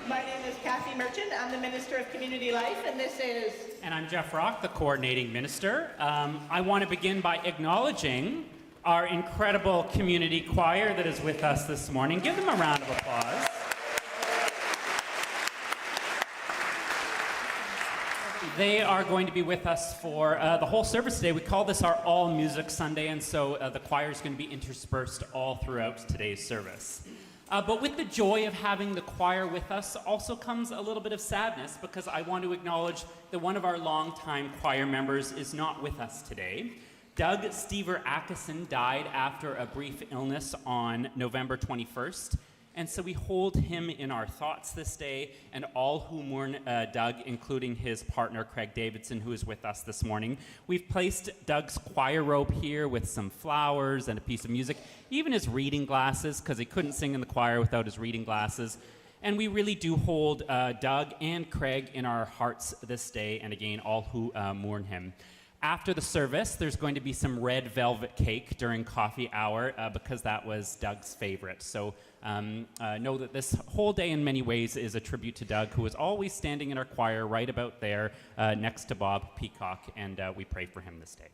My name is Kathy Merchant. I'm the Minister of Community Life, and this is... And I'm Jeff Rock, the Coordinating Minister. I want to begin by acknowledging our incredible community choir that is with us this morning. Give them a round of applause. They are going to be with us for the whole service today. We call this our All Music Sunday, and so the choir is going to be interspersed all throughout today's service. But with the joy of having the choir with us also comes a little bit of sadness, because I want to acknowledge that one of our longtime choir members is not with us today. Doug Stever Atkinson died after a brief illness on November 21st, and so we hold him in our thoughts this day, and all who mourn Doug, including his partner Craig Davidson, who is with us this morning. We've placed Doug's choir robe here with some flowers and a piece of music, even his reading glasses, because he couldn't sing in the choir without his reading glasses. And we really do hold Doug and Craig in our hearts this day, and again, all who mourn him. After the service, there's going to be some red velvet cake during coffee hour because that was Doug's favorite. So know that this whole day in many ways is a tribute to Doug, who is always standing in our choir right about there next to Bob Peacock, and we pray for him this day.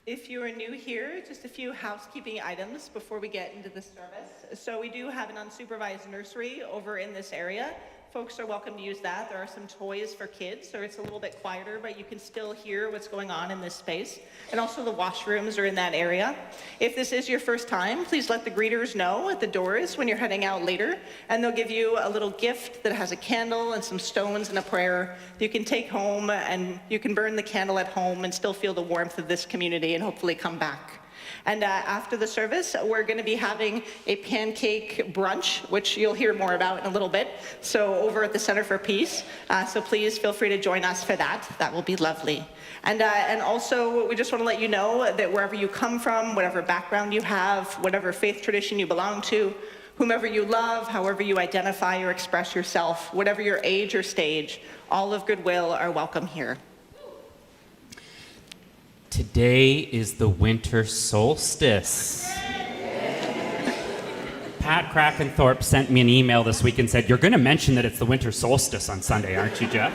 If you are new here, just a few housekeeping items before we get into the service. So we do have an unsupervised nursery over in this area. Folks are welcome to use that. There are some toys for kids, so it's a little bit quieter, but you can still hear what's going on in this space. And also the washrooms are in that area. If this is your first time, please let the greeters know at the doors when you're heading out later, and they'll give you a little gift that has a candle and some stones and a prayer that you can take home, and you can burn the candle at home and still feel the warmth of this community and hopefully come back. And after the service, we're going to be having a pancake brunch, which you'll hear more about in a little bit, so over at the Center for Peace. So please feel free to join us for that. That will be lovely. And also, we just want to let you know that wherever you come from, whatever background you have, whatever faith tradition you belong to, whomever you love, however you identify or express yourself, whatever your age or stage, all of goodwill are welcome here. Today is the winter solstice. Pat Krakenthorpe sent me an email this week and said, "You're going to mention that it's the winter solstice on Sunday, aren't you, Jeff?"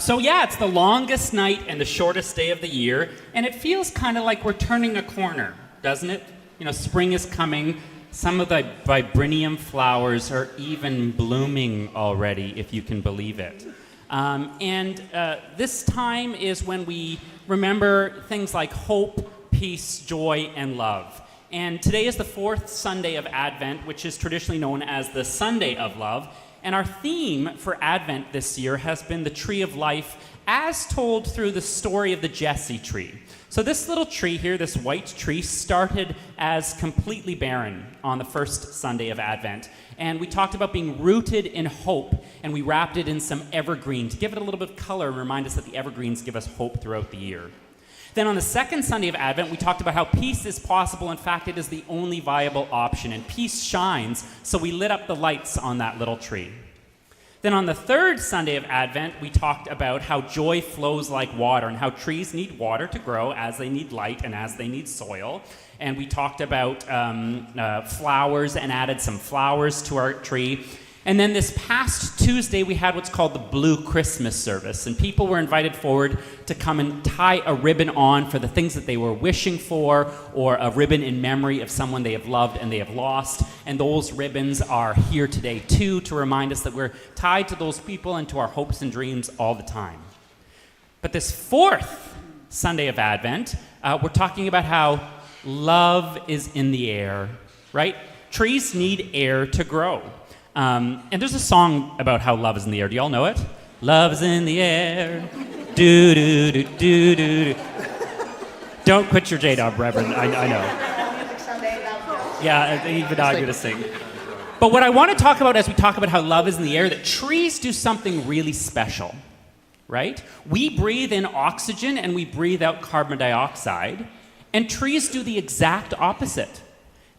So yeah, it's the longest night and the shortest day of the year, and it feels kind of like we're turning a corner, doesn't it? You know, spring is coming. Some of the viburnum flowers are even blooming already, if you can believe it. This time is when we remember things like hope, peace, joy, and love. And today is the fourth Sunday of Advent, which is traditionally known as the Sunday of Love. And our theme for Advent this year has been the tree of life as told through the story of the Jesse tree. So this little tree here, this white tree, started as completely barren on the first Sunday of Advent. And we talked about being rooted in hope, and we wrapped it in some evergreen to give it a little bit of color and remind us that the evergreens give us hope throughout the year. Then on the second Sunday of Advent, we talked about how peace is possible. In fact, it is the only viable option, and peace shines, so we lit up the lights on that little tree. Then on the third Sunday of Advent, we talked about how joy flows like water and how trees need water to grow as they need light and as they need soil. And we talked about flowers and added some flowers to our tree. And then this past Tuesday, we had what's called the Blue Christmas service. And people were invited forward to come and tie a ribbon on for the things that they were wishing for, or a ribbon in memory of someone they have loved and they have lost. And those ribbons are here today, too, to remind us that we're tied to those people and to our hopes and dreams all the time. But this fourth Sunday of Advent, we're talking about how love is in the air, right? Trees need air to grow. And there's a song about how love is in the air. Do y'all know it? Love is in the air. Do do do do do. Don't quit your J-Dub, Reverend. I know. Yeah, even now I'm going to sing. But what I want to talk about as we talk about how love is in the air, that trees do something really special, right? We breathe in oxygen and we breathe out carbon dioxide, and trees do the exact opposite.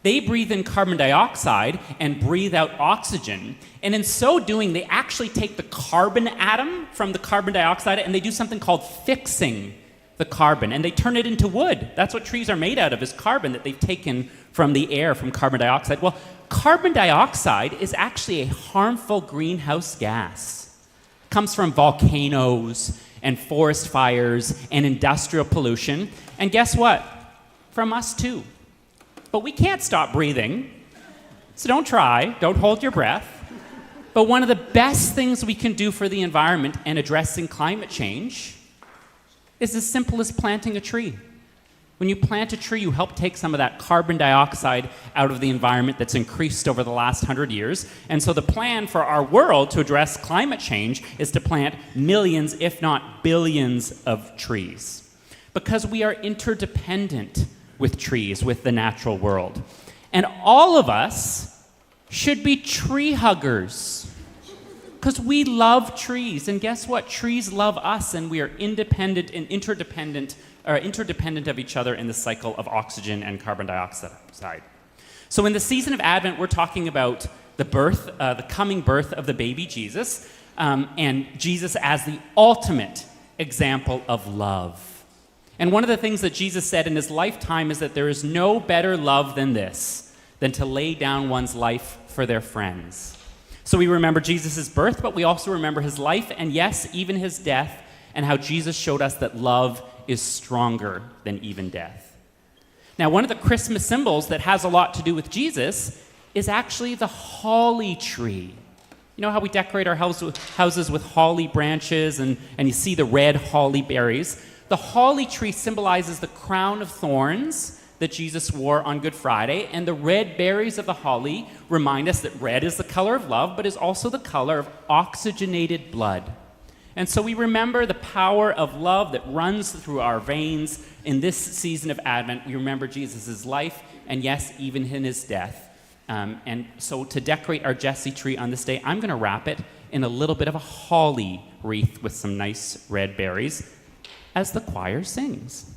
They breathe in carbon dioxide and breathe out oxygen. And in so doing, they actually take the carbon atom from the carbon dioxide and they do something called fixing the carbon, and they turn it into wood. That's what trees are made out of, is carbon that they've taken from the air, from carbon dioxide. Well, carbon dioxide is actually a harmful greenhouse gas. It comes from volcanoes and forest fires and industrial pollution. And guess what? From us too. But we can't stop breathing. So don't try, don't hold your breath. But one of the best things we can do for the environment and addressing climate change is as simple as planting a tree. When you plant a tree, you help take some of that carbon dioxide out of the environment that's increased over the last 100 years. And so the plan for our world to address climate change is to plant millions, if not billions, of trees. Because we are interdependent with trees, with the natural world. And all of us should be tree huggers. Because we love trees, and guess what? Trees love us, and we are independent and interdependent of each other in the cycle of oxygen and carbon dioxide. So in the season of Advent, we're talking about the coming birth of the baby Jesus, and Jesus as the ultimate example of love. And one of the things that Jesus said in his lifetime is that there is no better love than this, than to lay down one's life for their friends. So we remember Jesus' birth, but we also remember his life, and yes, even his death, and how Jesus showed us that love is stronger than even death. Now, one of the Christmas symbols that has a lot to do with Jesus is actually the holly tree. You know how we decorate our houses with holly branches, and you see the red holly berries? The holly tree symbolizes the crown of thorns that Jesus wore on Good Friday, and the red berries of the holly remind us that red is the color of love, but is also the color of oxygenated blood. And so we remember the power of love that runs through our veins in this season of Advent. We remember Jesus' life, and yes, even in his death. And so to decorate our Jesse tree on this day, I'm going to wrap it in a little bit of a holly wreath with some nice red berries as the choir sings.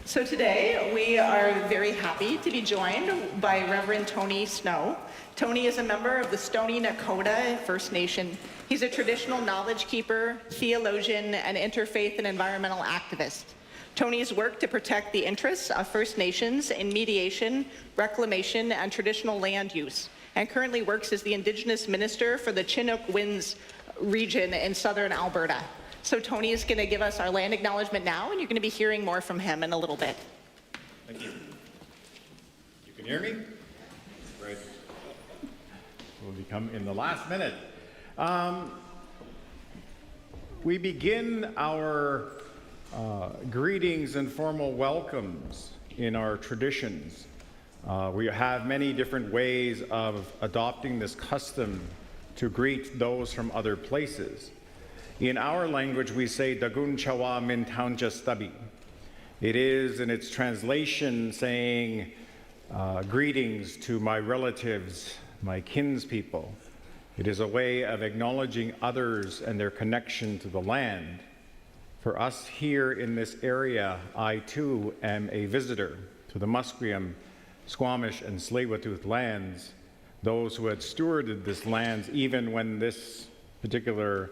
So today we are very happy to be joined by Reverend Tony Snow. Tony is a member of the Stoney Nakoda First Nation. He's a traditional knowledge keeper, theologian, and interfaith and environmental activist. Tony's worked to protect the interests of First Nations in mediation, reclamation, and traditional land use, and currently works as the Indigenous Minister for the Chinook Winds region in southern Alberta. So Tony is going to give us our land acknowledgement now, and you're going to be hearing more from him in a little bit. Thank you. You can hear me? Great. We'll become in the last minute. We begin our greetings and formal welcomes in our traditions. We have many different ways of adopting this custom to greet those from other places. In our language, we say, Dagun Chawa Min Taunja Stabi. It is, in its translation, saying, greetings to my relatives, my kinspeople. It is a way of acknowledging others and their connection to the land. For us here in this area, I too am a visitor to the Musqueam, Squamish, and Tsleil-Waututh lands, those who had stewarded this lands even when this particular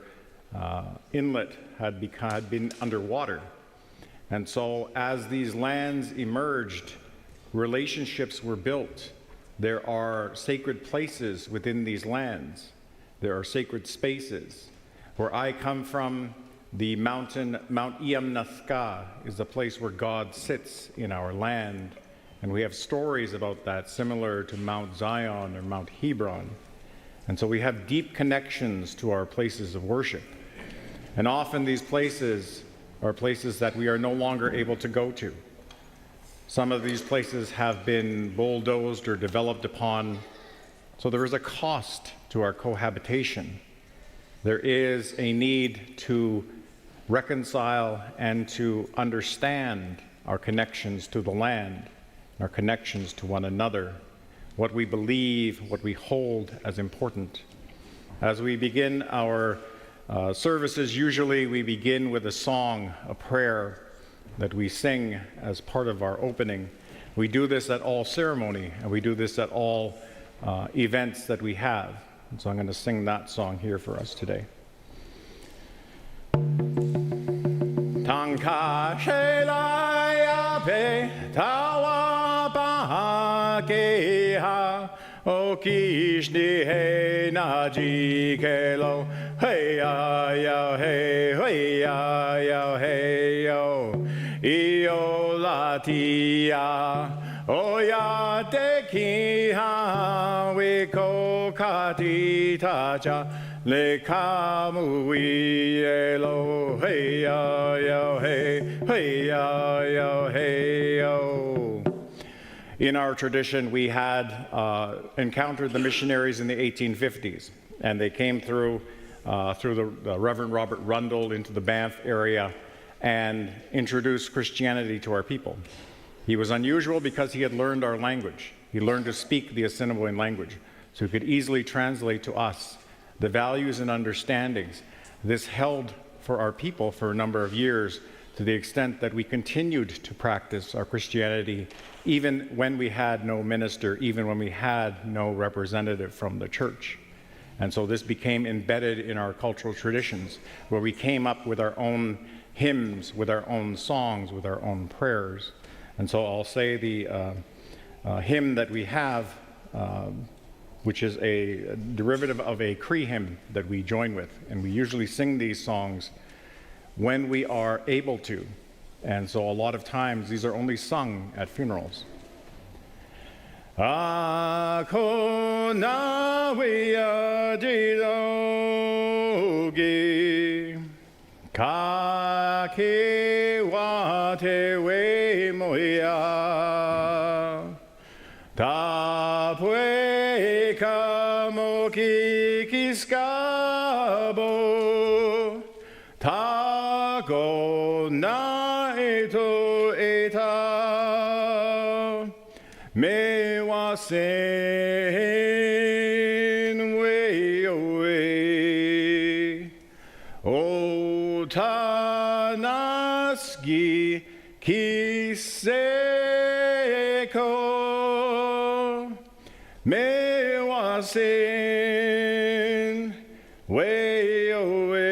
inlet had been underwater. And so as these lands emerged, relationships were built. There are sacred places within these lands. There are sacred spaces. Where I come from, the mountain, Mount Iamnathka, is the place where God sits in our land. And we have stories about that similar to Mount Zion or Mount Hebron. And so we have deep connections to our places of worship. And often these places are places that we are no longer able to go to. Some of these places have been bulldozed or developed upon, so there is a cost to our cohabitation. There is a need to reconcile and to understand our connections to the land, our connections to one another, what we believe, what we hold as important. As we begin our services, usually we begin with a song, a prayer that we sing as part of our opening. We do this at all ceremony, and we do this at all events that we have. And so I'm going to sing that song here for us today. Tangka shelaya pe tawa bahageha o kishni he na ji kelo hey ya hey ya hey yo io latia o ya te ki ha we ko kati ta cha le kamui elo hey ya hey ya hey yo. In our tradition, we had encountered the missionaries in the 1850s, and they came through the Reverend Robert Rundle into the Banff area and introduced Christianity to our people. He was unusual because he had learned our language. He learned to speak the Assiniboine language, so he could easily translate to us the values and understandings. This held for our people for a number of years, to the extent that we continued to practice our Christianity even when we had no minister, even when we had no representative from the church. And so this became embedded in our cultural traditions, where we came up with our own hymns, with our own songs, with our own prayers. And so I'll say the hymn that we have, which is a derivative of a Cree hymn that we join with. And we usually sing these songs when we are able to. And so a lot of times these are only sung at funerals. Ako na wea dilogi ka ke wa te we moia ta pue ka mo ki kiskabo ta go na eto eta me wa sen we away o ta nasgi qui seko me wasin way away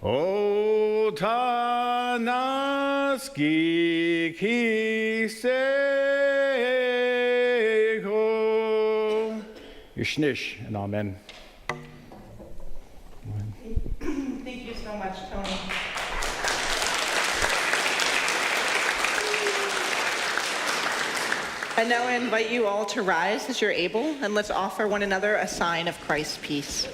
o tanaski ki seko Ishnish and amen. Thank you so much, Tony. And now I invite you all to rise as you're able, and let's offer one another a sign of Christ's peace.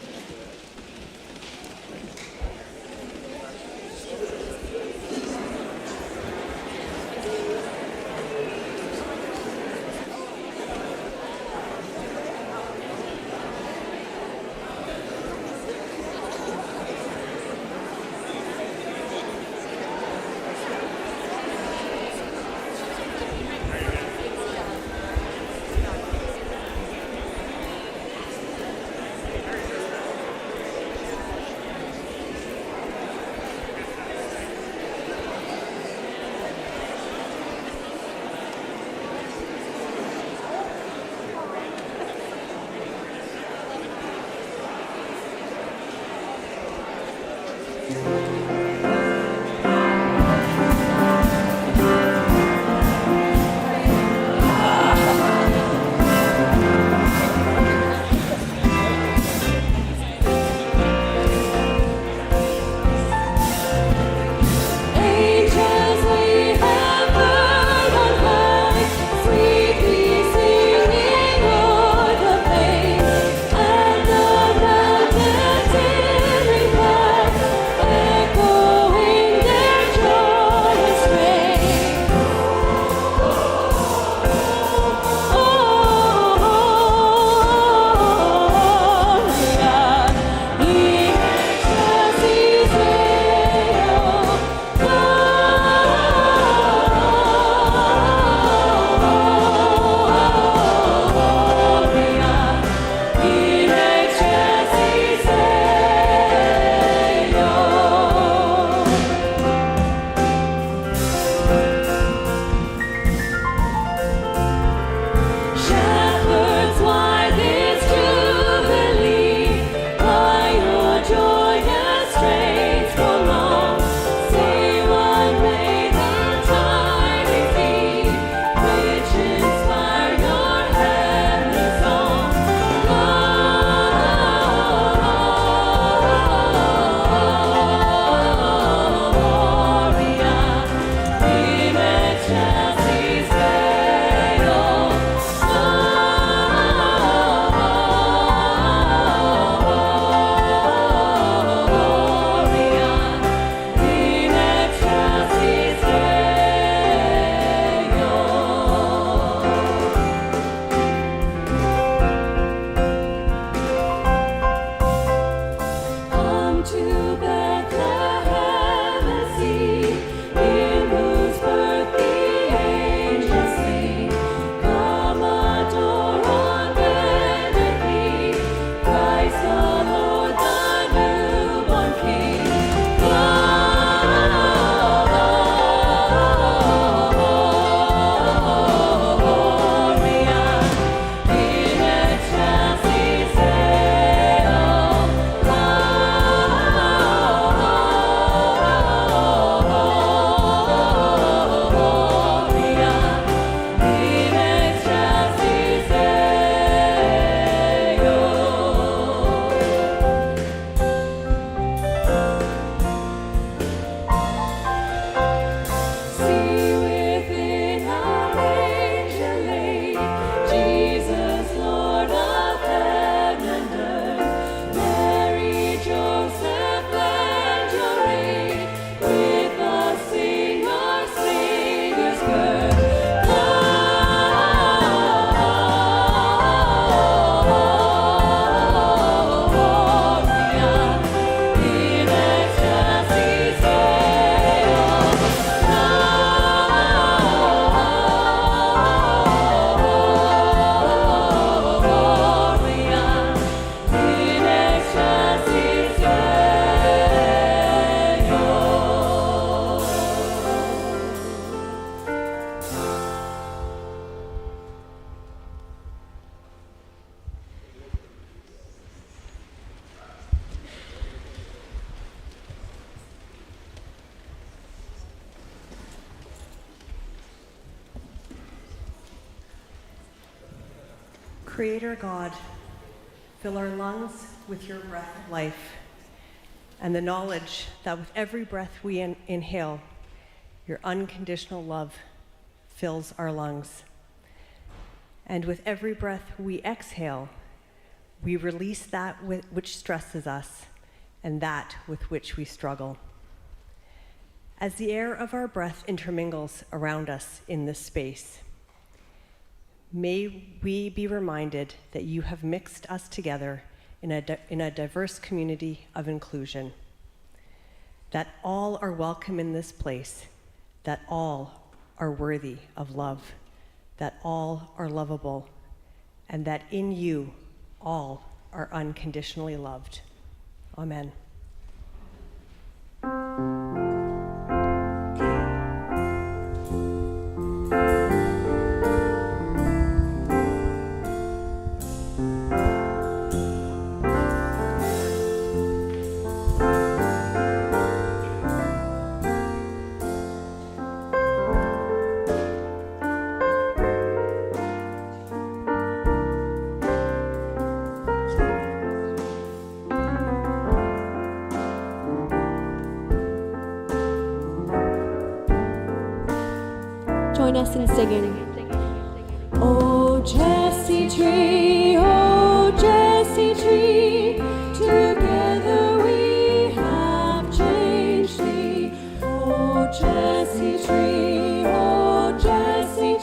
Creator God, fill our lungs with your breath of life and the knowledge that with every breath we inhale, your unconditional love fills our lungs. And with every breath we exhale, we release that which stresses us and that with which we struggle. As the air of our breath intermingles around us in this space, may we be reminded that you have mixed us together in a diverse community of inclusion, that all are welcome in this place, that all are worthy of love, that all are lovable, and that in you all are unconditionally loved. Amen. Join us in singing. Oh, Jesse tree, together we have changed thee. Oh, Jesse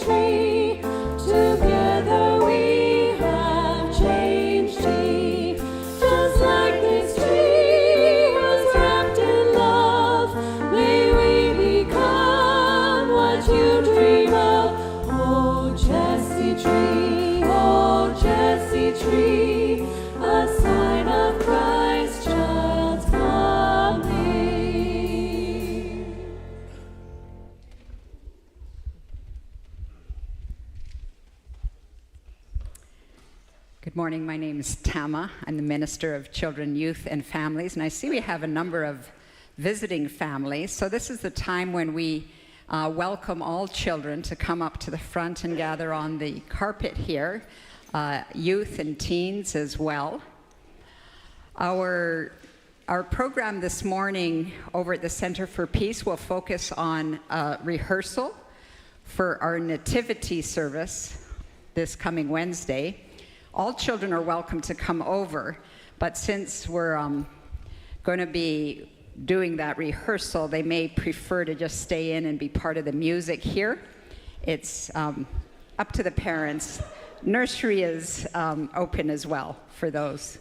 tree, together we have changed thee. Just like this tree was wrapped in love, may we become what you dream of. Oh, Jesse tree, a sign of Christ child's coming. Good morning, my name is Tama. I'm the Minister of Children, Youth, and Families, and I see we have a number of visiting families. So this is the time when we welcome all children to come up to the front and gather on the carpet here, youth and teens as well. Our program this morning over at the Center for Peace will focus on rehearsal for our nativity service this coming Wednesday. All children are welcome to come over, but since we're going to be doing that rehearsal, they may prefer to just stay in and be part of the music here. It's up to the parents. Nursery is open as well for those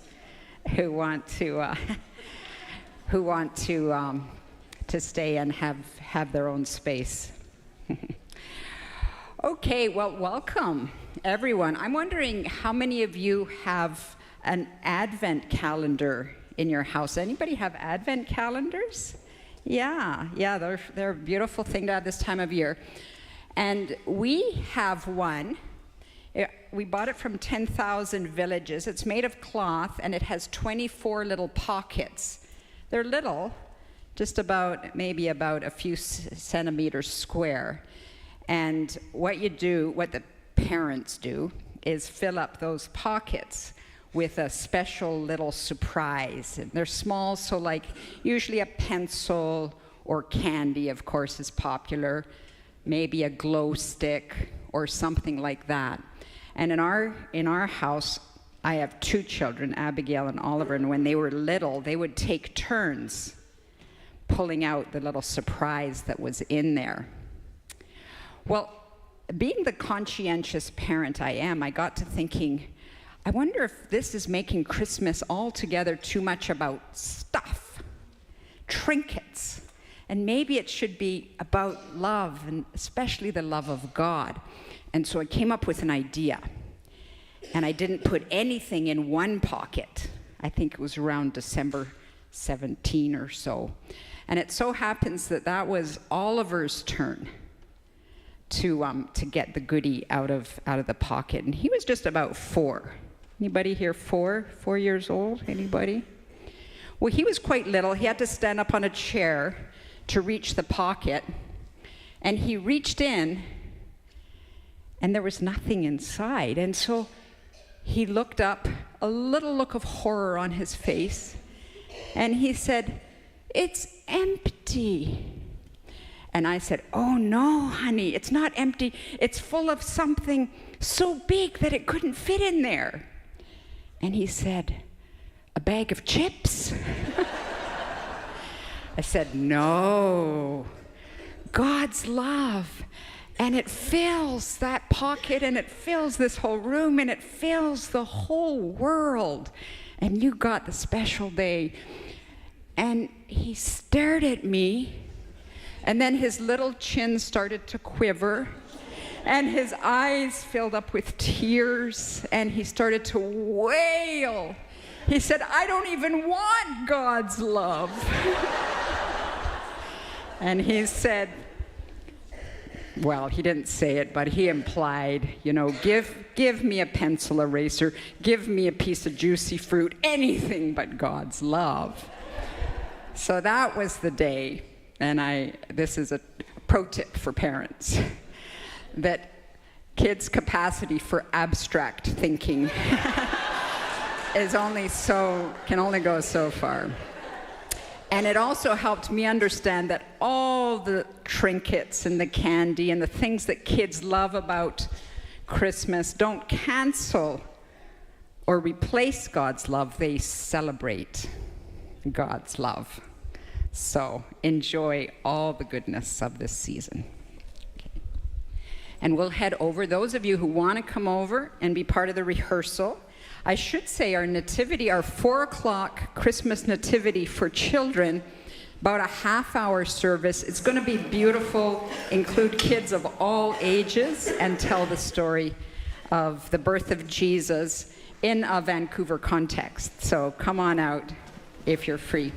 who want to to stay and have their own space. Okay, well, welcome everyone. I'm wondering how many of you have an Advent calendar in your house. Anybody have Advent calendars? Yeah, they're a beautiful thing to have this time of year. And we have one. We bought it from 10,000 Villages. It's made of cloth and it has 24 little pockets. They're little, just maybe about a few centimeters square. And what the parents do is fill up those pockets with a special little surprise. And they're small, so like usually a pencil or candy, of course, is popular, maybe a glow stick or something like that. And in our house, I have two children, Abigail and Oliver, and when they were little, they would take turns pulling out the little surprise that was in there. Well, being the conscientious parent I am, I got to thinking, I wonder if this is making Christmas altogether too much about stuff, trinkets, and maybe it should be about love, and especially the love of God. And so I came up with an idea, and I didn't put anything in one pocket. I think it was around December 17 or so. And it so happens that was Oliver's turn to get the goodie out of the pocket, and he was just about 4. Anybody here 4 years old? Anybody? Well, he was quite little. He had to stand up on a chair to reach the pocket, and he reached in, and there was nothing inside. And so he looked up, a little look of horror on his face, and he said, "It's empty." And I said, "Oh no, honey, it's not empty. It's full of something so big that it couldn't fit in there." And he said, "A bag of chips?" I said, "No, God's love. And it fills that pocket, and it fills this whole room, and it fills the whole world. And you got the special day." And he stared at me, and then his little chin started to quiver, and his eyes filled up with tears, and he started to wail. He said, "I don't even want God's love." And he said, well, he didn't say it, but he implied, give me a pencil eraser, give me a piece of juicy fruit, anything but God's love. So that was the day, and this is a pro tip for parents, that kids' capacity for abstract thinking can only go so far. And it also helped me understand that all the trinkets and the candy and the things that kids love about Christmas don't cancel or replace God's love. They celebrate God's love. So enjoy all the goodness of this season. Okay. And we'll head over. Those of you who want to come over and be part of the rehearsal, I should say our nativity, our 4 o'clock Christmas nativity for children, about a half-hour service. It's going to be beautiful, include kids of all ages, and tell the story of the birth of Jesus in a Vancouver context. So come on out if you're free.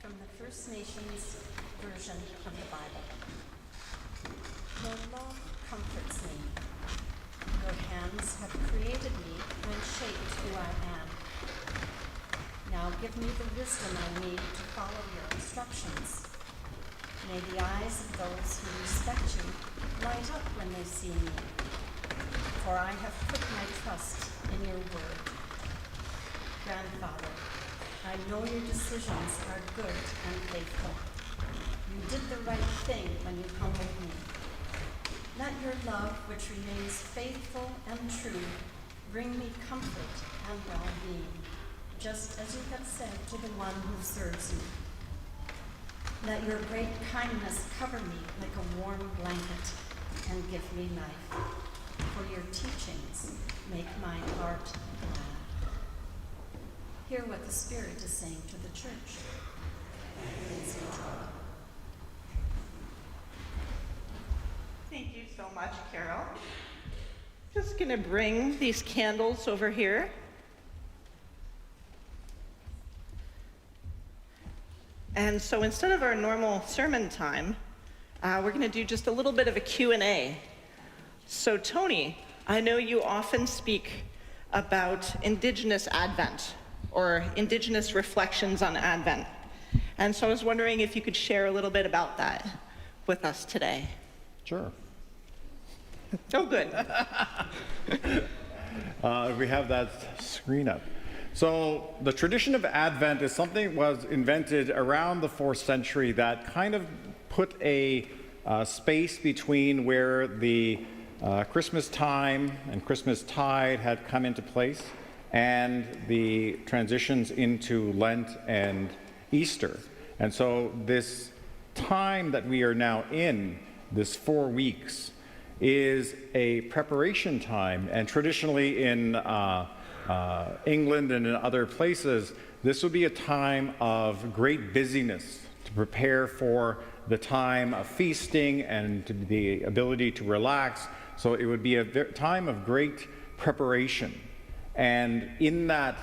From the First Nations version of the Bible. Your love comforts me. Your hands have created me and shaped who I am. Now give me the wisdom I need to follow your instructions. May the eyes of those who respect you light up when they see me, for I have put my trust in your word. Grandfather, I know your decisions are good and faithful. You did the right thing when you humbled me. Let your love, which remains faithful and true, bring me comfort and well-being, just as you have said to the one who serves you. Let your great kindness cover me like a warm blanket and give me life, for your teachings make my heart glad. Hear what the Spirit is saying to the church. Thank you so much, Carol. Just going to bring these candles over here. And so instead of our normal sermon time, we're going to do just a little bit of a Q&A. So Tony, I know you often speak about Indigenous Advent, or Indigenous reflections on Advent. And so I was wondering if you could share a little bit about that with us today. Sure. Oh, good. We have that screen up. So the tradition of Advent is something that was invented around the 4th century that kind of put a space between where the Christmas time and Christmas tide had come into place and the transitions into Lent and Easter. And so this time that we are now in, this 4 weeks, is a preparation time. And traditionally in England and in other places, this would be a time of great busyness to prepare for the time of feasting and to the ability to relax. So it would be a time of great preparation. And in that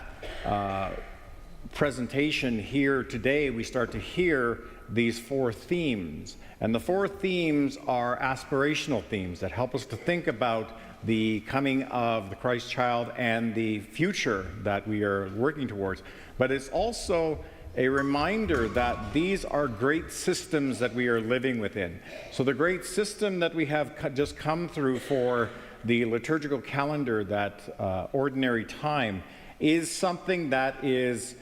presentation here today, we start to hear these 4 themes. And the 4 themes are aspirational themes that help us to think about the coming of the Christ child and the future that we are working towards. But it's also a reminder that these are great systems that we are living within. So the great system that we have just come through for the liturgical calendar, that ordinary time, is something that is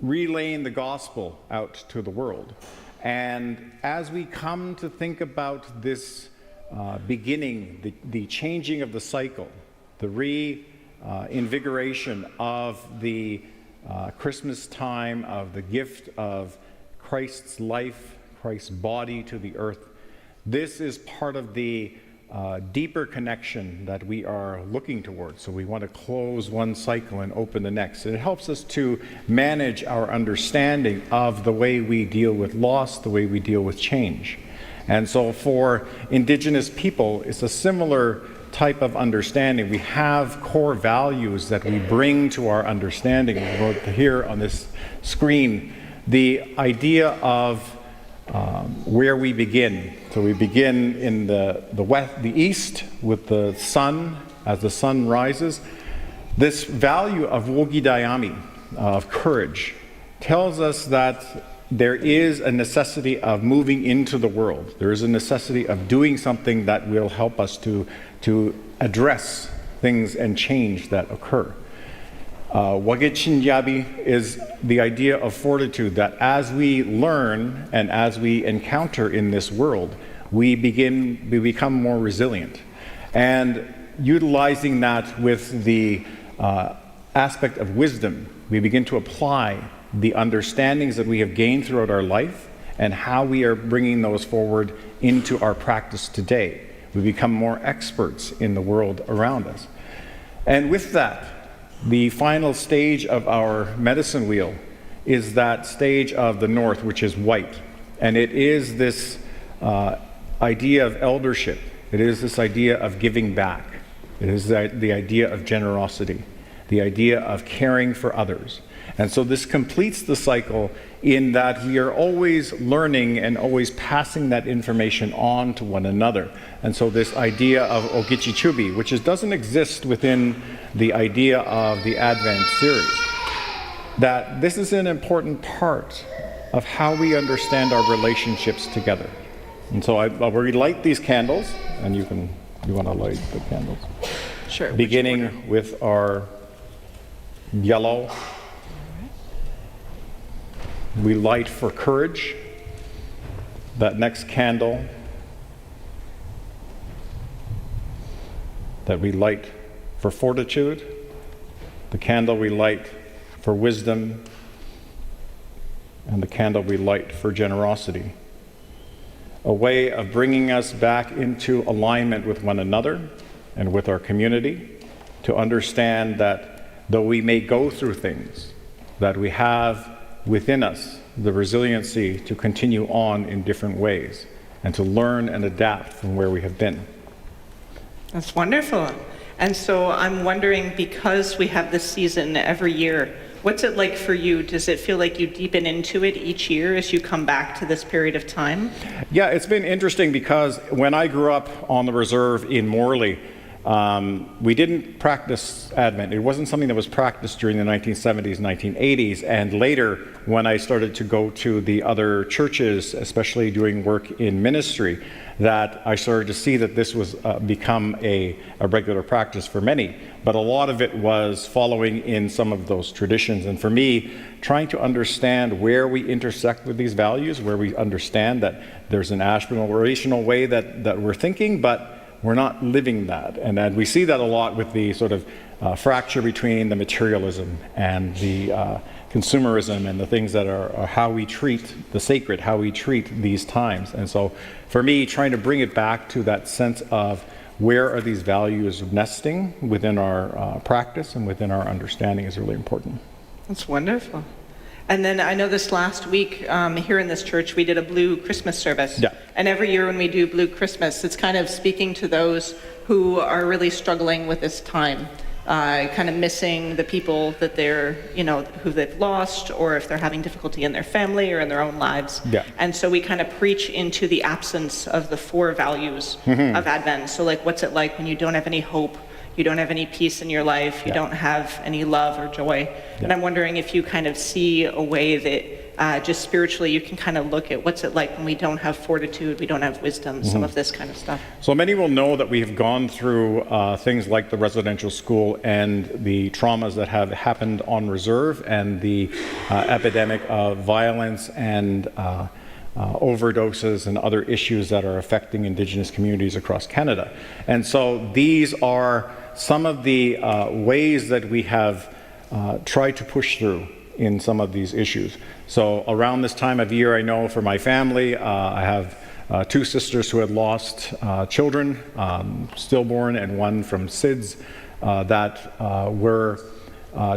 relaying the gospel out to the world. And as we come to think about this beginning, the changing of the cycle, the reinvigoration of the Christmas time, of the gift of Christ's life, Christ's body to the earth, this is part of the deeper connection that we are looking towards. So we want to close one cycle and open the next. And it helps us to manage our understanding of the way we deal with loss, the way we deal with change. And so for Indigenous people, it's a similar type of understanding. We have core values that we bring to our understanding. Here on this screen, the idea of where we begin. So we begin in the west, the east, with the sun, as the sun rises. This value of wogidayami, of courage, tells us that there is a necessity of moving into the world. There is a necessity of doing something that will help us to address things and change that occur. Wagichinyabi is the idea of fortitude, that as we learn and as we encounter in this world, we become more resilient. And utilizing that with the aspect of wisdom, we begin to apply the understandings that we have gained throughout our life and how we are bringing those forward into our practice today. We become more experts in the world around us. And with that, the final stage of our medicine wheel is that stage of the north, which is white. And it is this idea of eldership. It is this idea of giving back. It is the idea of generosity, the idea of caring for others. And so this completes the cycle in that we are always learning and always passing that information on to one another. And so this idea of Ogichichubi, which doesn't exist within the idea of the Advent series, that this is an important part of how we understand our relationships together. And so I'll relight these candles, and you want to light the candles? Sure. Beginning with our yellow. We light for courage. That next candle that we light for fortitude. The candle we light for wisdom. And the candle we light for generosity. A way of bringing us back into alignment with one another and with our community, to understand that though we may go through things, that we have within us the resiliency to continue on in different ways and to learn and adapt from where we have been. That's wonderful. And so I'm wondering, because we have this season every year, what's it like for you? Does it feel like you deepen into it each year as you come back to this period of time? Yeah, it's been interesting because when I grew up on the reserve in Morley, we didn't practice Advent. It wasn't something that was practiced during the 1970s, 1980s, and later when I started to go to the other churches, especially doing work in ministry, that I started to see that this was become a regular practice for many. But a lot of it was following in some of those traditions. And for me, trying to understand where we intersect with these values, where we understand that there's an aspirational way that we're thinking, but we're not living that. And we see that a lot with the sort of fracture between the materialism and the consumerism and the things that are how we treat the sacred, how we treat these times. And so for me, trying to bring it back to that sense of where are these values nesting within our practice and within our understanding is really important. That's wonderful. And then I know this last week here in this church, we did a Blue Christmas service. Yeah. And every year when we do Blue Christmas, it's kind of speaking to those who are really struggling with this time, kind of missing the people that they're, who they've lost, or if they're having difficulty in their family or in their own lives. Yeah. And so we kind of preach into the absence of the four values of Advent. So like, what's it like when you don't have any hope? You don't have any peace in your life, you don't have any love or joy. And I'm wondering if you kind of see a way that just spiritually you can kind of look at what's it like when we don't have fortitude, we don't have wisdom, some of this kind of stuff. So many will know that we have gone through things like the residential school and the traumas that have happened on reserve and the epidemic of violence and overdoses and other issues that are affecting Indigenous communities across Canada. And so these are some of the ways that we have tried to push through in some of these issues. So around this time of year, I know for my family, I have two sisters who had lost children, stillborn, and one from SIDS that were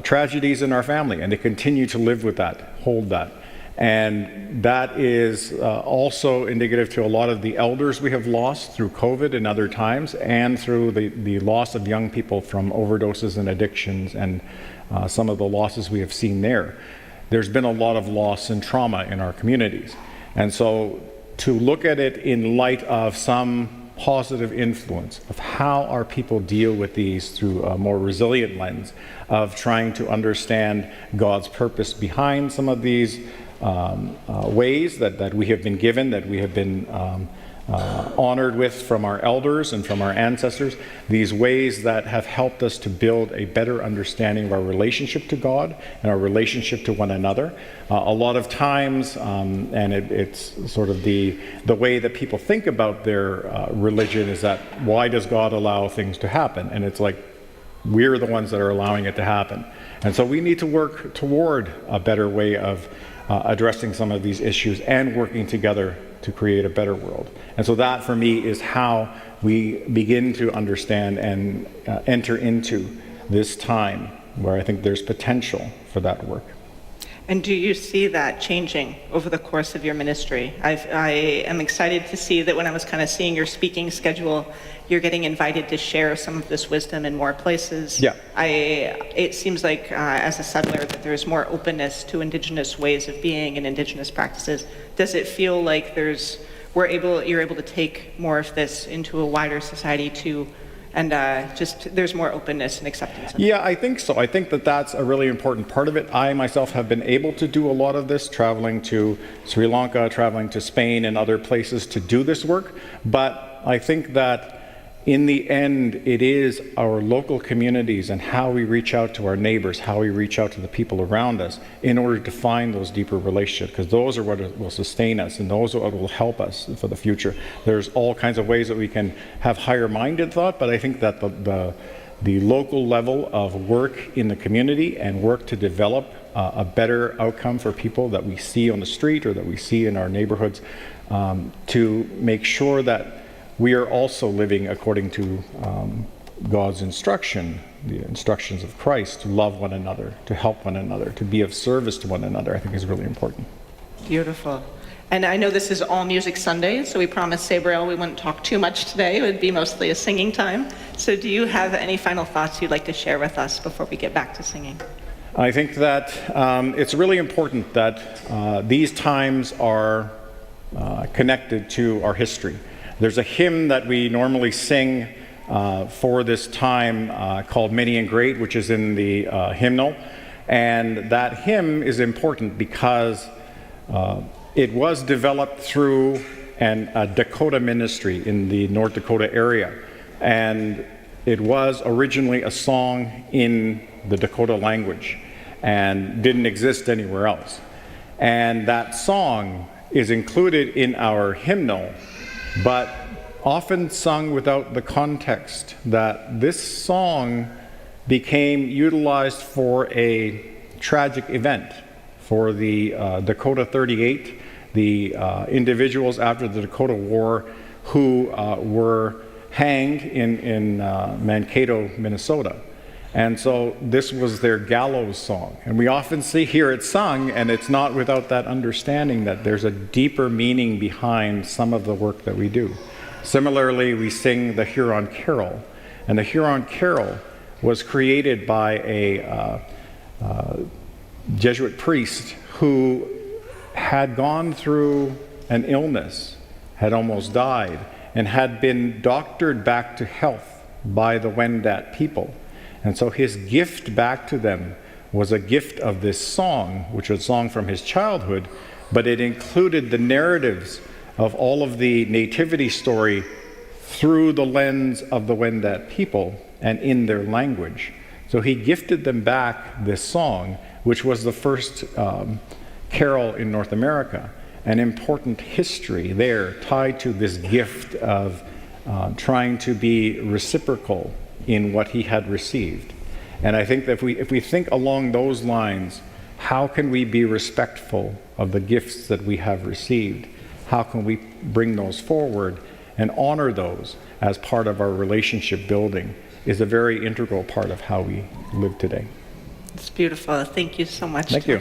tragedies in our family, and they continue to live with that, hold that. And that is also indicative to a lot of the elders we have lost through COVID and other times, and through the loss of young people from overdoses and addictions and some of the losses we have seen there. There's been a lot of loss and trauma in our communities. And so to look at it in light of some positive influence of how our people deal with these through a more resilient lens of trying to understand God's purpose behind some of these ways that we have been given, that we have been honored with from our elders and from our ancestors, these ways that have helped us to build a better understanding of our relationship to God and our relationship to one another. A lot of times, and it's sort of the way that people think about their religion is that, why does God allow things to happen? And it's like, we're the ones that are allowing it to happen. And so we need to work toward a better way of addressing some of these issues and working together to create a better world. And so that, for me, is how we begin to understand and enter into this time where I think there's potential for that work. And do you see that changing over the course of your ministry? I am excited to see that when I was kind of seeing your speaking schedule, you're getting invited to share some of this wisdom in more places. Yeah. It seems like as a settler that there's more openness to Indigenous ways of being and Indigenous practices. Does it feel like you're able to take more of this into a wider society too? And just there's more openness and acceptance. Yeah, I think so. I think that that's a really important part of it. I myself have been able to do a lot of this, traveling to Sri Lanka, traveling to Spain and other places to do this work. But I think that in the end, it is our local communities and how we reach out to our neighbors, how we reach out to the people around us in order to find those deeper relationships, because those are what will sustain us and those are what will help us for the future. There's all kinds of ways that we can have higher-minded thought, but I think that the local level of work in the community and work to develop a better outcome for people that we see on the street or that we see in our neighborhoods, to make sure that we are also living according to God's instruction, the instructions of Christ, to love one another, to help one another, to be of service to one another, I think is really important. Beautiful. And I know this is all Music Sunday, so we promised Sabrielle we wouldn't talk too much today. It would be mostly a singing time. So do you have any final thoughts you'd like to share with us before we get back to singing? I think that it's really important that these times are connected to our history. There's a hymn that we normally sing for this time called Many and Great, which is in the hymnal. And that hymn is important because it was developed through a Dakota ministry in the North Dakota area. And it was originally a song in the Dakota language and didn't exist anywhere else. And that song is included in our hymnal, but often sung without the context that this song became utilized for a tragic event for the Dakota 38, the individuals after the Dakota War who were hanged in Mankato, Minnesota. And so this was their gallows song. And we often hear it sung, and it's not without that understanding that there's a deeper meaning behind some of the work that we do. Similarly, we sing the Huron Carol. And the Huron Carol was created by a Jesuit priest who had gone through an illness, had almost died, and had been doctored back to health by the Wendat people. And so his gift back to them was a gift of this song, which was a song from his childhood, but it included the narratives of all of the nativity story through the lens of the Wendat people and in their language. So he gifted them back this song, which was the first carol in North America, an important history there tied to this gift of trying to be reciprocal in what he had received. And I think that if we think along those lines, how can we be respectful of the gifts that we have received? How can we bring those forward and honor those as part of our relationship building is a very integral part of how we live today. It's beautiful. Thank you so much. Thank you.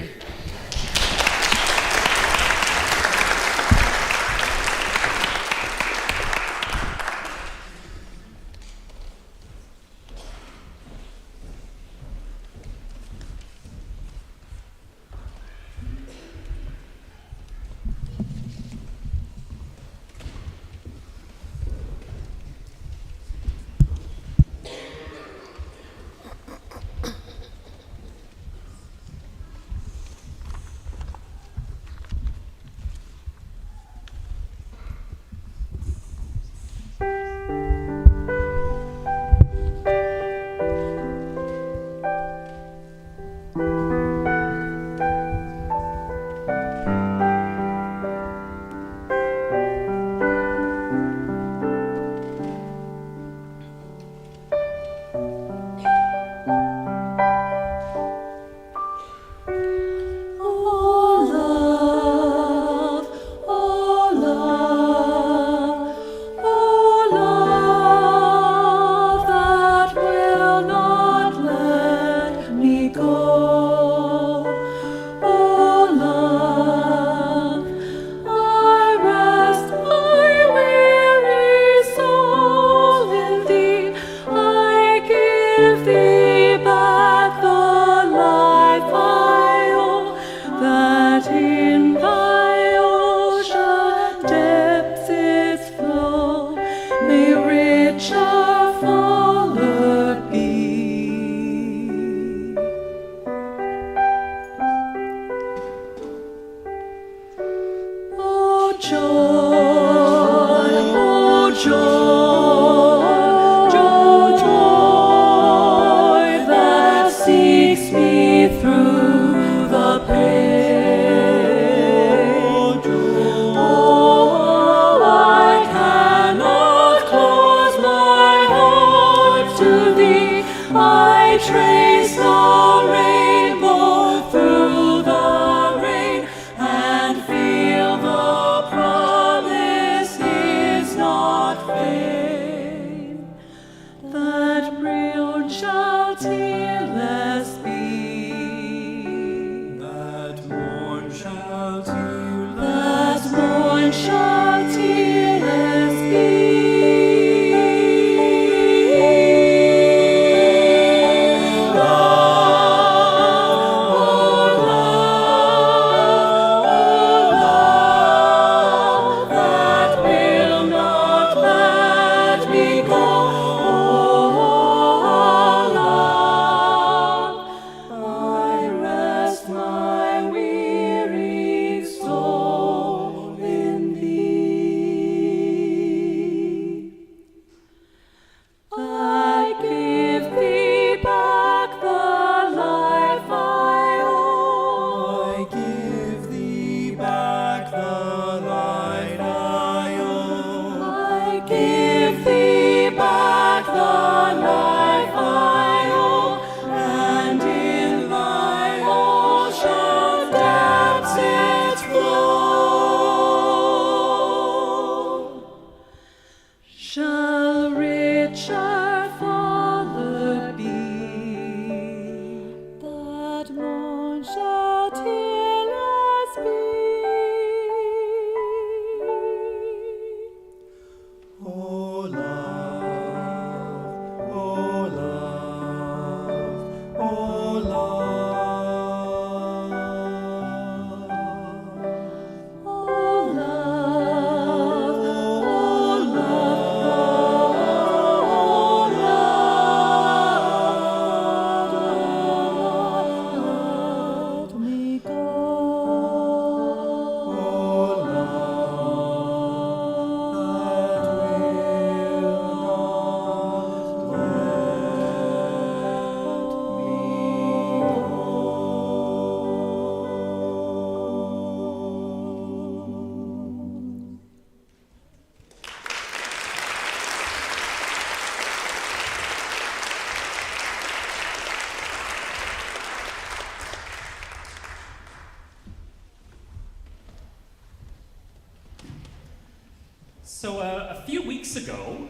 So a few weeks ago,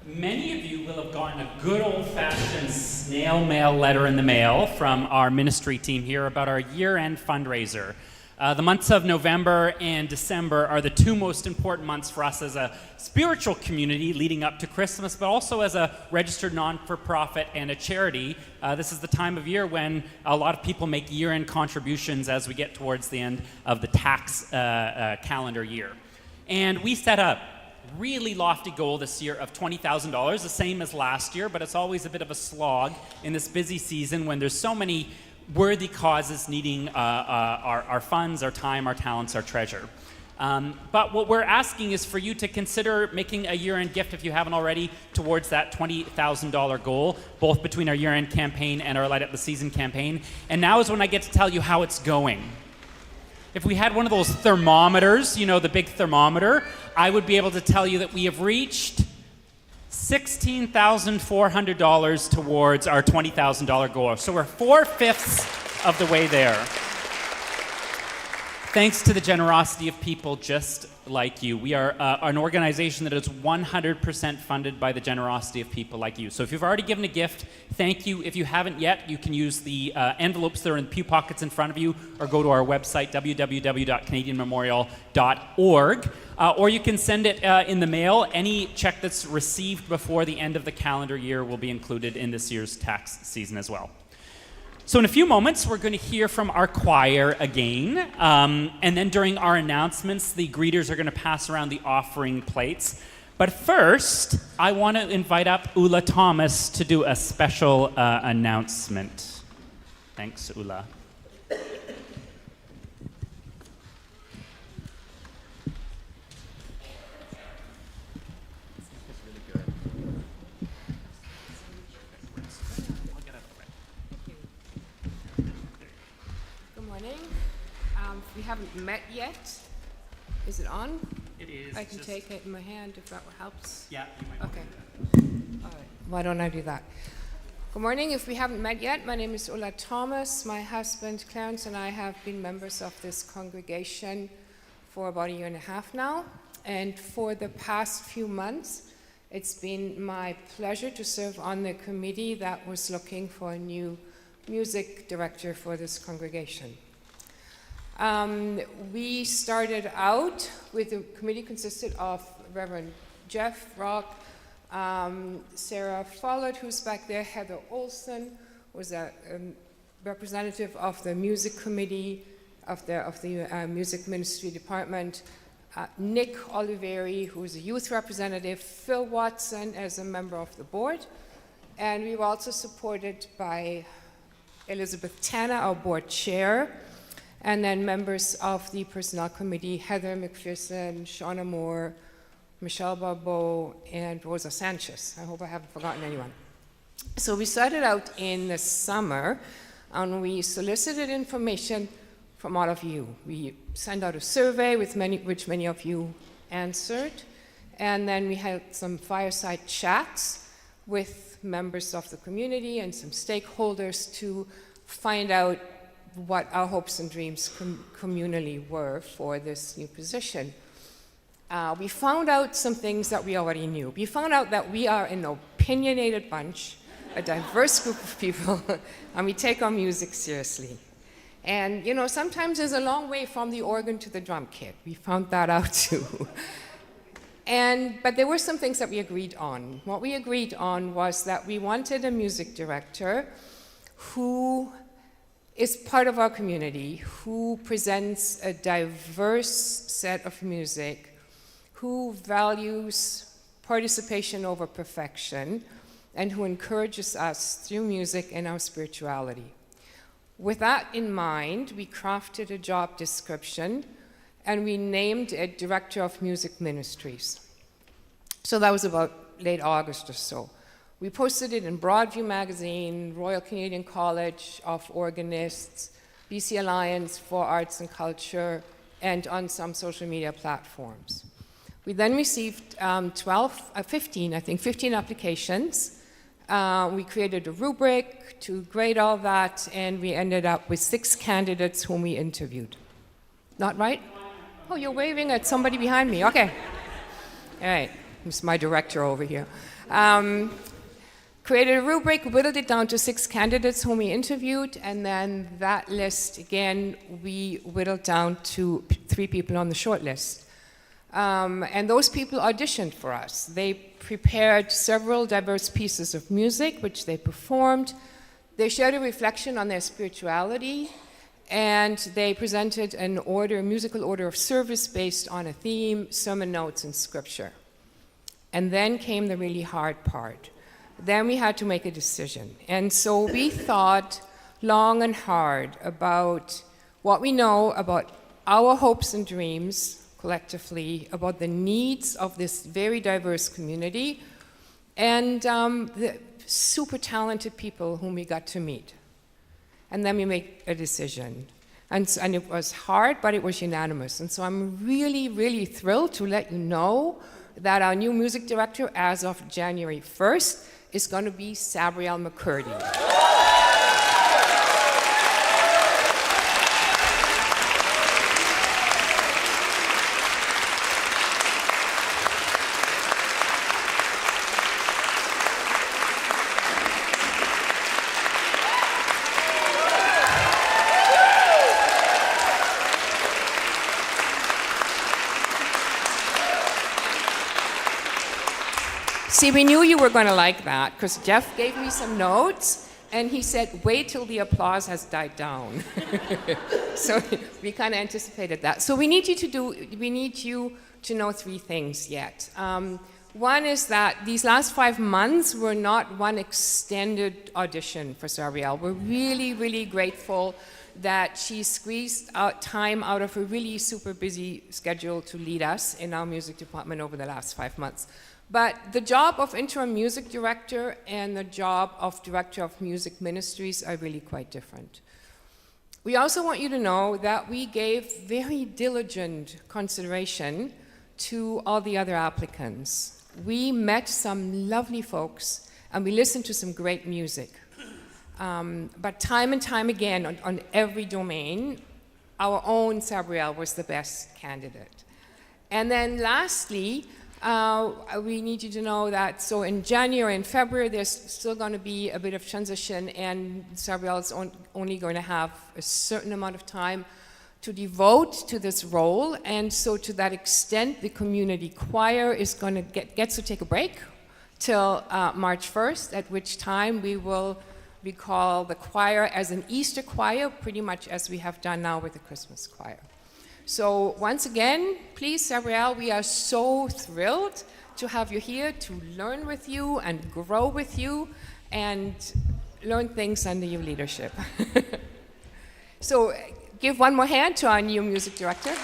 many of you will have gotten a good old-fashioned snail mail letter in the mail from our ministry team here about our year-end fundraiser. The months of November and December are the two most important months for us as a spiritual community leading up to Christmas, but also as a registered non-for-profit and a charity. This is the time of year when a lot of people make year-end contributions as we get towards the end of the tax calendar year. And we set up really lofty goal this year of $20,000, the same as last year, but it's always a bit of a slog in this busy season when there's so many worthy causes needing our funds, our time, our talents, our treasure. But what we're asking is for you to consider making a year-end gift, if you haven't already, towards that $20,000 goal, both between our year-end campaign and our Light Up the Season campaign. And now is when I get to tell you how it's going. If we had one of those thermometers, you know, the big thermometer, I would be able to tell you that we have reached $16,400 towards our $20,000 goal. So we're 4/5 of the way there. Thanks to the generosity of people just like you. We are an organization that is 100% funded by the generosity of people like you. So if you've already given a gift, thank you. If you haven't yet, you can use the envelopes that are in the pew pockets in front of you, or go to our website, www.canadianmemorial.org. Or you can send it in the mail. Any check that's received before the end of the calendar year will be included in this year's tax season as well. So in a few moments, we're going to hear from our choir again. And then during our announcements, the greeters are going to pass around the offering plates. But first, I want to invite up Ulla Thomas to do a special announcement. Thanks, Ulla. We haven't met yet. Is it on? It is. I can take it in my hand if that helps. Yeah, you might want Okay. to do that. All right. Why don't I do that? Good morning. If we haven't met yet, my name is Ulla Thomas. My husband Clarence and I have been members of this congregation for about a year and a half now. And for the past few months, it's been my pleasure to serve on the committee that was looking for a new music director for this congregation. We started out with the committee consisted of Reverend Jeff Rock, Sarah Follett, who's back there, Heather Olson was a representative of the music committee of the music ministry department, Nick Oliveri, who's a youth representative, Phil Watson as a member of the board, and we were also supported by Elizabeth Tana, our board chair, and then members of the Personnel Committee, Heather McPherson, Shauna Moore, Michelle Barbeau, and Rosa Sanchez. I hope I haven't forgotten anyone. So we started out in the summer, and we solicited information from all of you. We sent out a survey which many of you answered, and then we had some fireside chats with members of the community and some stakeholders to find out what our hopes and dreams communally were for this new position. We found out some things that we already knew. We found out that we are an opinionated bunch, a diverse group of people, and we take our music seriously. And, you know, sometimes there's a long way from the organ to the drum kit. We found that out too. But there were some things that we agreed on. What we agreed on was that we wanted a music director who is part of our community, who presents a diverse set of music, who values participation over perfection, and who encourages us through music and our spirituality. With that in mind, we crafted a job description, and we named it Director of Music Ministries. So that was about late August or so. We posted it in Broadview Magazine, Royal Canadian College of Organists, BC Alliance for Arts and Culture, and on some social media platforms. We then received 15 applications. We created a rubric to grade all that, and we ended up with 6 candidates whom we interviewed. Not right? Oh, you're waving at somebody behind me. Okay. All right, who's my director over here? Created a rubric, whittled it down to 6 candidates whom we interviewed, and then that list, again, we whittled down to 3 people on the short list. And those people auditioned for us. They prepared several diverse pieces of music, which they performed. They shared a reflection on their spirituality, and they presented an order, musical order of service based on a theme, sermon notes, and scripture. And then came the really hard part. Then we had to make a decision. And so we thought long and hard about what we know about our hopes and dreams collectively, about the needs of this very diverse community, and the super talented people whom we got to meet. And then we make a decision. And it was hard, but it was unanimous. And so I'm really, really thrilled to let you know that our new music director, as of January 1st, is going to be Sabrielle McCurdy. See, we knew you were going to like that because Jeff gave me some notes and he said, wait till the applause has died down. So we kind of anticipated that. So we need you to know 3 things yet. One is that these last 5 months were not one extended audition for Sabrielle. We're really, really grateful that she squeezed out time out of a really super busy schedule to lead us in our music department over the last 5 months. But the job of interim music director and the job of director of music ministries are really quite different. We also want you to know that we gave very diligent consideration to all the other applicants. We met some lovely folks and we listened to some great music. But time and time again, on every domain, our own Sabrielle was the best candidate. And then lastly, we need you to know that, so in January and February, there's still going to be a bit of transition, and Sabrielle is only going to have a certain amount of time to devote to this role, and so to that extent, the community choir is going to gets to take a break till March 1st, at which time we will recall the choir as an Easter choir, pretty much as we have done now with the Christmas choir. So once again, please, Sabrielle, we are so thrilled to have you here to learn with you and grow with you and learn things under your leadership. So give one more hand to our new music director.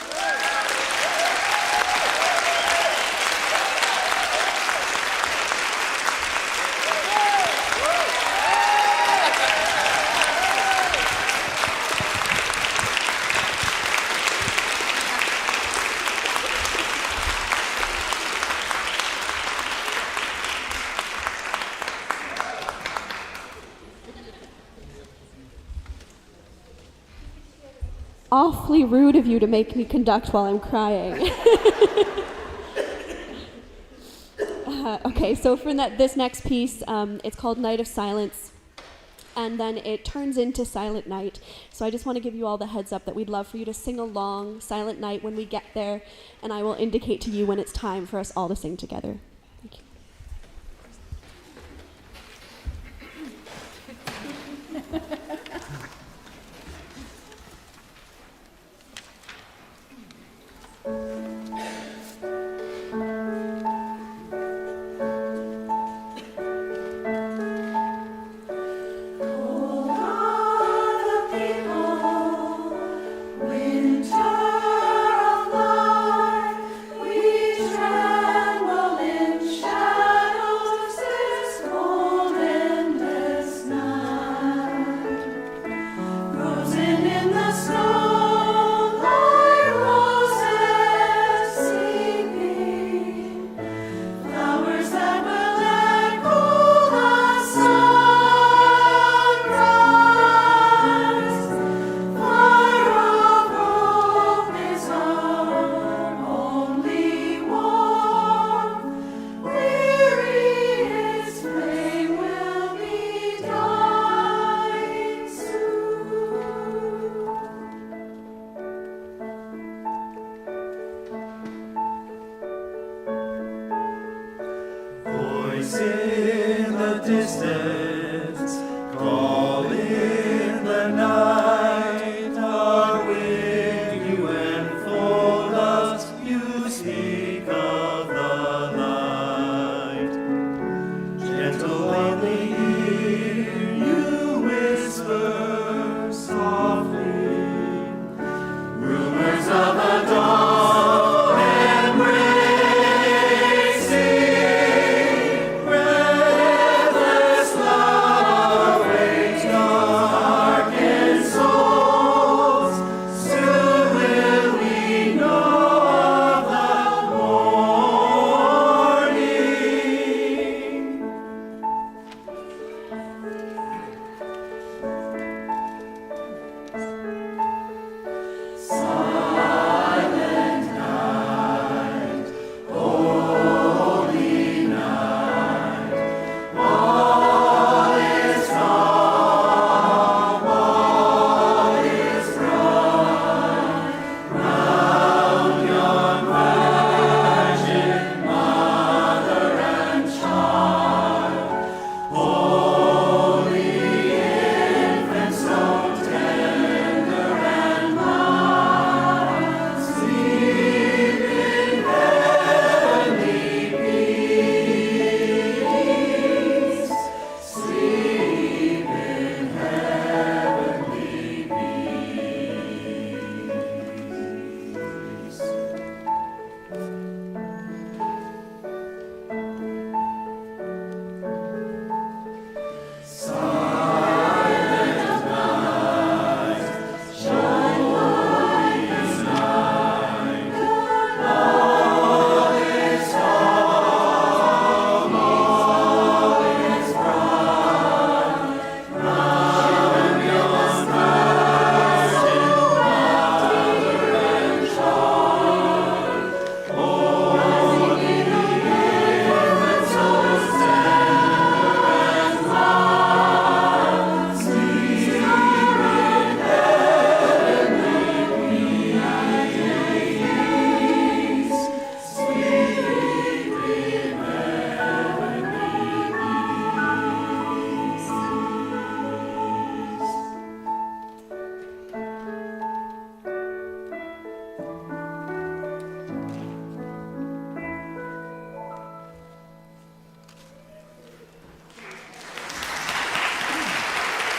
Awfully rude of you to make me conduct while I'm crying. Okay, so for this next piece, it's called Night of Silence, and then it turns into Silent Night. So I just want to give you all the heads up that we'd love for you to sing along Silent Night when we get there, and I will indicate to you when it's time for us all to sing together. Thank you. Winter of life, we tremble in distance, call in the night, our wind you enfold us, you speak of the light. Gentle on the ear, you whisper softly, rumors of a dawn embracing, breathless love awaits darkened souls. Soon will we know of the morning. Silent night, holy night, all is calm, all is bright. Round yon virgin mother and child, holy infant, so tender and mild, sleep in heavenly peace, sleep in heavenly peace. Silent night, joyous night, all is calm, all is bright. Round yon virgin mother and child, holy infant, so tender and mild, sleep in heavenly peace, sleep in heavenly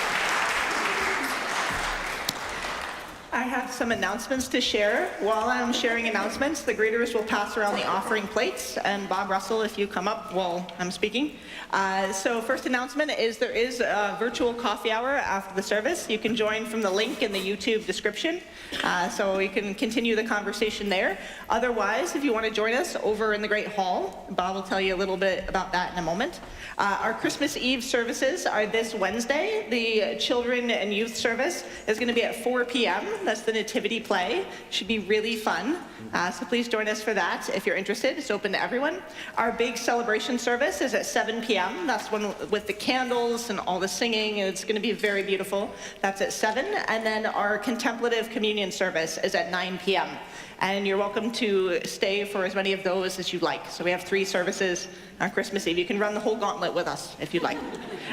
peace. I have some announcements to share. While I'm sharing announcements, the greeters will pass around the offering plates, and Bob Russell, if you come up while I'm speaking. So first announcement is there is a virtual coffee hour after the service. You can join from the link in the YouTube description, so we can continue the conversation there. Otherwise, if you want to join us over in the Great Hall, Bob will tell you a little bit about that in a moment. Our Christmas Eve services are this Wednesday. The children and youth service is going to be at 4 p.m. That's the nativity play. Should be really fun. So please join us for that if you're interested. It's open to everyone. Our big celebration service is at 7 p.m. That's one with the candles and all the singing. It's going to be very beautiful. That's at 7. And then our contemplative communion service is at 9 p.m. And you're welcome to stay for as many of those as you'd like. So we have 3 services on Christmas Eve. You can run the whole gauntlet with us if you'd like.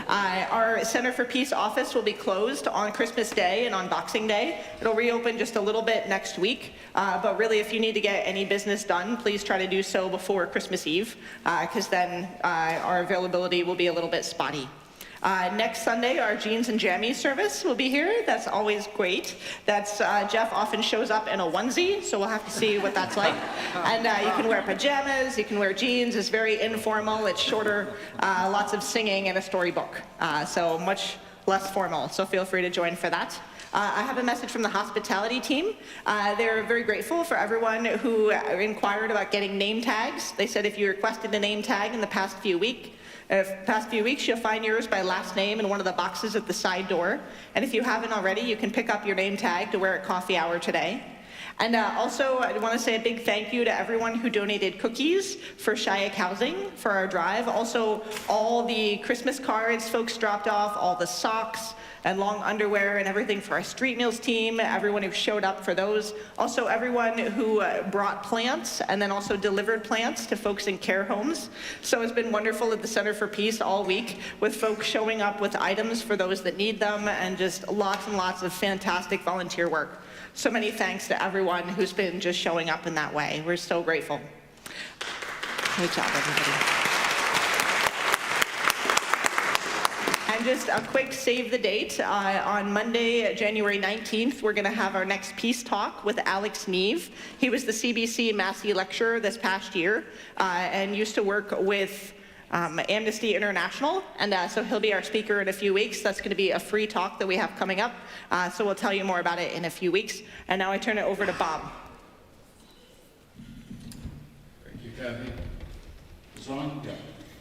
Our Center for Peace office will be closed on Christmas Day and on Boxing Day. It'll reopen just a little bit next week. But really, if you need to get any business done, please try to do so before Christmas Eve, because then our availability will be a little bit spotty. Next Sunday, our jeans and jammies service will be here. That's always great. That's Jeff often shows up in a onesie, so we'll have to see what that's like. And you can wear pajamas, you can wear jeans. It's very informal. It's shorter, lots of singing and a storybook. So much less formal. So feel free to join for that. I have a message from the hospitality team. They're very grateful for everyone who inquired about getting name tags. They said if you requested a name tag in the past few weeks, you'll find yours by last name in one of the boxes at the side door. And if you haven't already, you can pick up your name tag to wear at coffee hour today. And also, I want to say a big thank you to everyone who donated cookies for Shyek Housing for our drive. Also, all the Christmas cards folks dropped off, all the socks and long underwear and everything for our street meals team, everyone who showed up for those. Also, everyone who brought plants and then also delivered plants to folks in care homes. So it's been wonderful at the Center for Peace all week with folks showing up with items for those that need them, and just lots and lots of fantastic volunteer work. So many thanks to everyone who's been just showing up in that way. We're so grateful. Great job, everybody. And just a quick save the date. On Monday, January 19th, we're going to have our next peace talk with Alex Neve. He was the CBC Massey lecturer this past year and used to work with Amnesty International, and so he'll be our speaker in a few weeks. That's going to be a free talk that we have coming up, so we'll tell you more about it in a few weeks. And now I turn it over to Bob. Thank you, Kathy. Zhong? Yeah.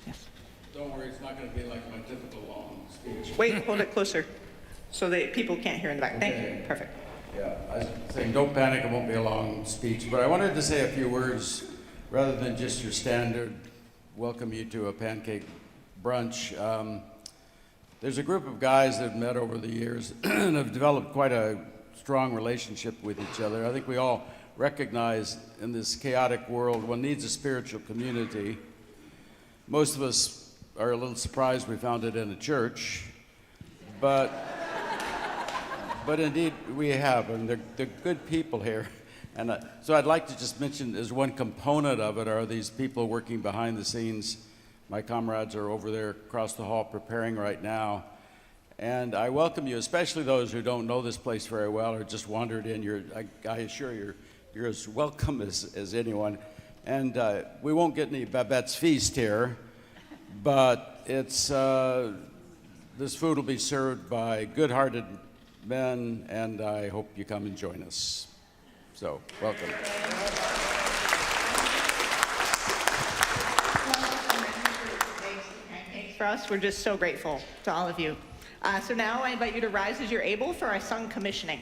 Yes. Don't worry, it's not going to be like my typical long speech. Wait, hold it closer so that people can't hear in the back. Thank you. Perfect. Yeah, I was saying don't panic, it won't be a long speech, but I wanted to say a few words rather than just your standard welcome you to a pancake brunch. There's a group of guys that have met over the years and have developed quite a strong relationship with each other. I think we all recognize in this chaotic world one needs a spiritual community. Most of us are a little surprised we found it in a church, but indeed we have, and they're good people here. And so I'd like to just mention as one component of it are these people working behind the scenes. My comrades are over there across the hall preparing right now. And I welcome you, especially those who don't know this place very well or just wandered in. I assure you, you're as welcome as anyone. And we won't get any Babette's Feast here, but it's this food will be served by good-hearted men, and I hope you come and join us. So, welcome. Thanks for us. We're just so grateful to all of you. So now I invite you to rise as you're able for our sung commissioning.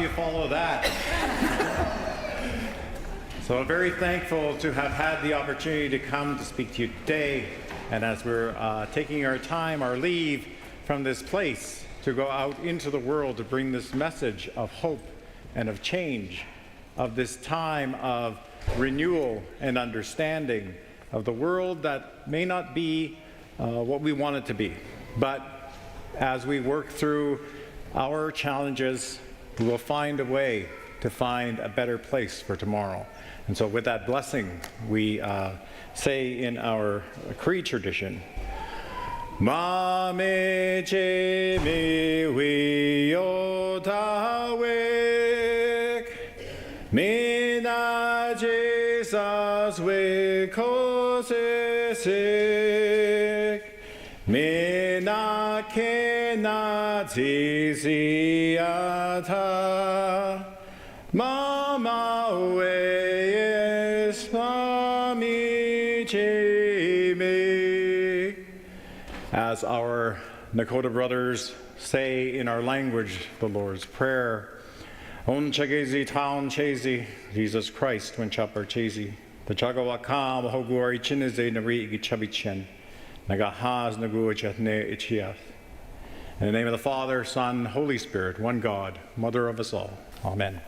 do you follow that? So very thankful to have had the opportunity to come to speak to you today. And as we're taking our time, our leave from this place to go out into the world to bring this message of hope and of change, of this time of renewal and understanding of the world that may not be what we want it to be. But as we work through our challenges, we will find a way to find a better place for tomorrow. And so with that blessing, we say in our creed tradition, Ma me che mi wi yo ta wek, mi na Jesus we ko se sik, mi na ke na zi zi a ta, ma ma we es ma mi che mi. As our Nakota brothers say in our language, the Lord's Prayer, On chagezi taon chezi, Jesus Christ, when chapar chezi, the chagawaka mahoguari chineze nari igichabichen, nagahaz naguachatne ichiath. In the name of the Father, Son, Holy Spirit, one God, Mother of us all. Amen.